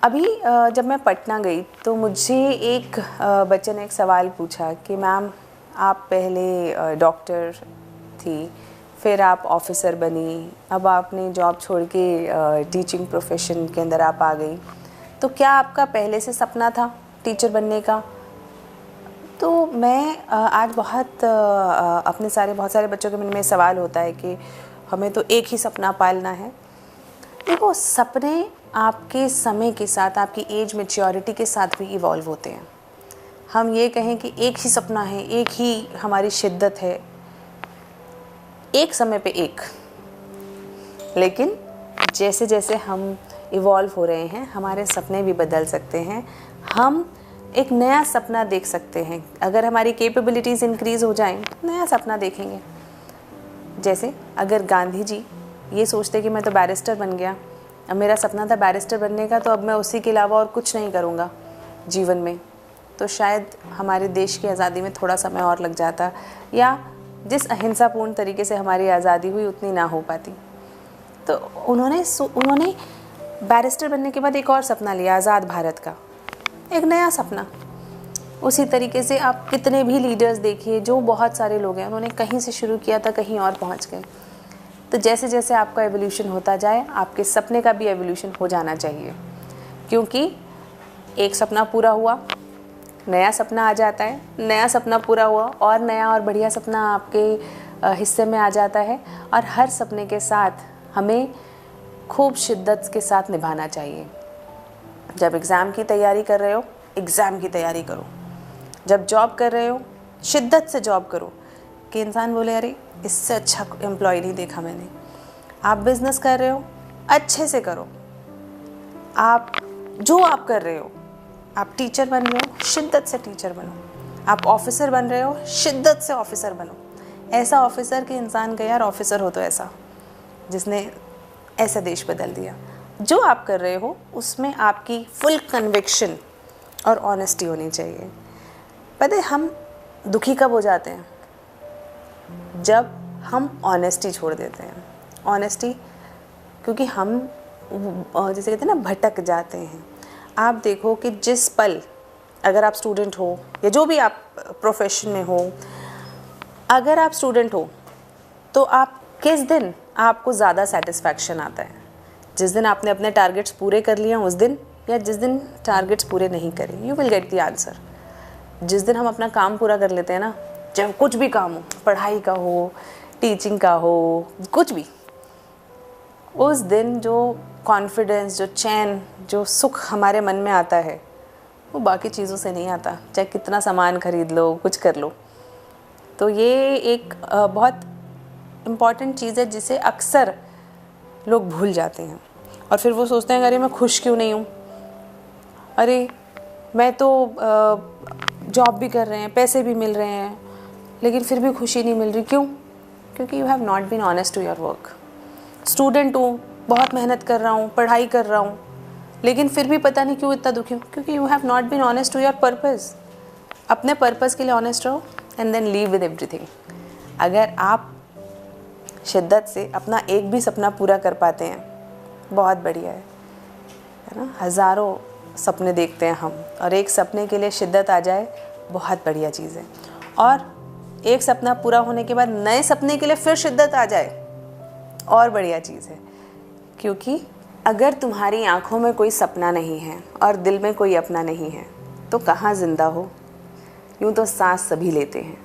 अभी जब मैं पटना गई तो मुझे एक बच्चे ने एक सवाल पूछा कि मैम आप पहले डॉक्टर थी, फिर आप ऑफ़िसर बनी, अब आपने जॉब छोड़ के टीचिंग प्रोफेशन के अंदर आप आ गई, तो क्या आपका पहले से सपना था टीचर बनने का? तो मैं आज बहुत सारे बच्चों के मन में सवाल होता है कि हमें तो एक ही सपना पालना है। देखो, सपने आपके समय के साथ, आपकी एज मैच्योरिटी के साथ भी इवॉल्व होते हैं। हम ये कहें कि एक ही सपना है, एक ही हमारी शिद्दत है, एक समय पे एक, लेकिन जैसे जैसे हम इवॉल्व हो रहे हैं हमारे सपने भी बदल सकते हैं। हम एक नया सपना देख सकते हैं। अगर हमारी कैपेबिलिटीज़ इंक्रीज़ हो जाएं, नया सपना देखेंगे। जैसे अगर गांधी जी ये सोचते कि मैं तो बैरिस्टर बन गया, अब मेरा सपना था बैरिस्टर बनने का, तो अब मैं उसी के अलावा और कुछ नहीं करूँगा जीवन में, तो शायद हमारे देश की आज़ादी में थोड़ा समय और लग जाता, या जिस अहिंसापूर्ण तरीके से हमारी आज़ादी हुई उतनी ना हो पाती। तो उन्होंने बैरिस्टर बनने के बाद एक और सपना लिया, आज़ाद भारत का, एक नया सपना। उसी तरीके से आप कितने भी लीडर्स देखिए, जो बहुत सारे लोग हैं, उन्होंने कहीं से शुरू किया था, कहीं और पहुंच गए। तो जैसे जैसे आपका एवोल्यूशन होता जाए, आपके सपने का भी एवोल्यूशन हो जाना चाहिए, क्योंकि एक सपना पूरा हुआ, नया सपना आ जाता है, नया सपना पूरा हुआ और नया और बढ़िया सपना आपके हिस्से में आ जाता है। और हर सपने के साथ हमें खूब शिद्दत के साथ निभाना चाहिए। जब एग्ज़ाम की तैयारी कर रहे हो, एग्ज़ाम की तैयारी करो। जब जॉब कर रहे हो, शिद्दत से जॉब करो कि इंसान बोले अरे इससे अच्छा एम्प्लॉय नहीं देखा मैंने। आप बिज़नेस कर रहे हो, अच्छे से करो। आप कर रहे हो, आप टीचर बन रहे हो, शिद्दत से टीचर बनो। आप ऑफिसर बन रहे हो, शिद्दत से ऑफिसर बनो। ऐसा ऑफिसर कि इंसान का यार ऑफिसर हो तो ऐसा, जिसने ऐसा देश बदल दिया। जो आप कर रहे हो उसमें आपकी फुल कन्विक्शन और ऑनेस्टी होनी चाहिए। पता है हम दुखी कब हो जाते हैं? जब हम ऑनेस्टी छोड़ देते हैं। ऑनेस्टी, क्योंकि हम जैसे कहते हैं ना, भटक जाते हैं। आप देखो कि जिस पल, अगर आप स्टूडेंट हो या जो भी आप प्रोफेशन में हो, अगर आप स्टूडेंट हो तो आप किस दिन आपको ज़्यादा सेटिस्फैक्शन आता है? जिस दिन आपने अपने टारगेट्स पूरे कर लिए उस दिन, या जिस दिन टारगेट्स पूरे नहीं करे? You will get the answer. जिस दिन हम अपना काम पूरा कर लेते हैं ना, चाहे कुछ भी काम हो, पढ़ाई का हो, टीचिंग का हो, कुछ भी, उस दिन जो कॉन्फिडेंस, जो चैन, जो सुख हमारे मन में आता है, वो बाकी चीज़ों से नहीं आता। चाहे कितना सामान खरीद लो, कुछ कर लो। तो ये एक बहुत इम्पॉर्टेंट चीज़ है जिसे अक्सर लोग भूल जाते हैं, और फिर वो सोचते हैं अरे मैं खुश क्यों नहीं हूँ, अरे मैं तो जॉब भी कर रहे हैं, पैसे भी मिल रहे हैं, लेकिन फिर भी खुशी नहीं मिल रही। क्यों? क्योंकि you have not been honest to your work. Student हूँ, बहुत मेहनत कर रहा हूँ, पढ़ाई कर रहा हूँ, लेकिन फिर भी पता नहीं क्यों इतना दुखी हूँ, क्योंकि you have not been honest to your purpose. अपने पर्पज़ के लिए ऑनेस्ट रहो and then leave with everything. अगर आप शिद्दत से अपना एक भी सपना पूरा कर पाते हैं, बहुत बढ़िया है ना। हज़ारों सपने देखते हैं हम, और एक सपने के लिए शिद्दत आ जाए, बहुत बढ़िया चीज़ है। और एक सपना पूरा होने के बाद नए सपने के लिए फिर शिद्दत आ जाए, और बढ़िया चीज़ है। क्योंकि अगर तुम्हारी आँखों में कोई सपना नहीं है और दिल में कोई अपना नहीं है, तो कहाँ ज़िंदा हो? यूँ तो सांस सभी लेते हैं,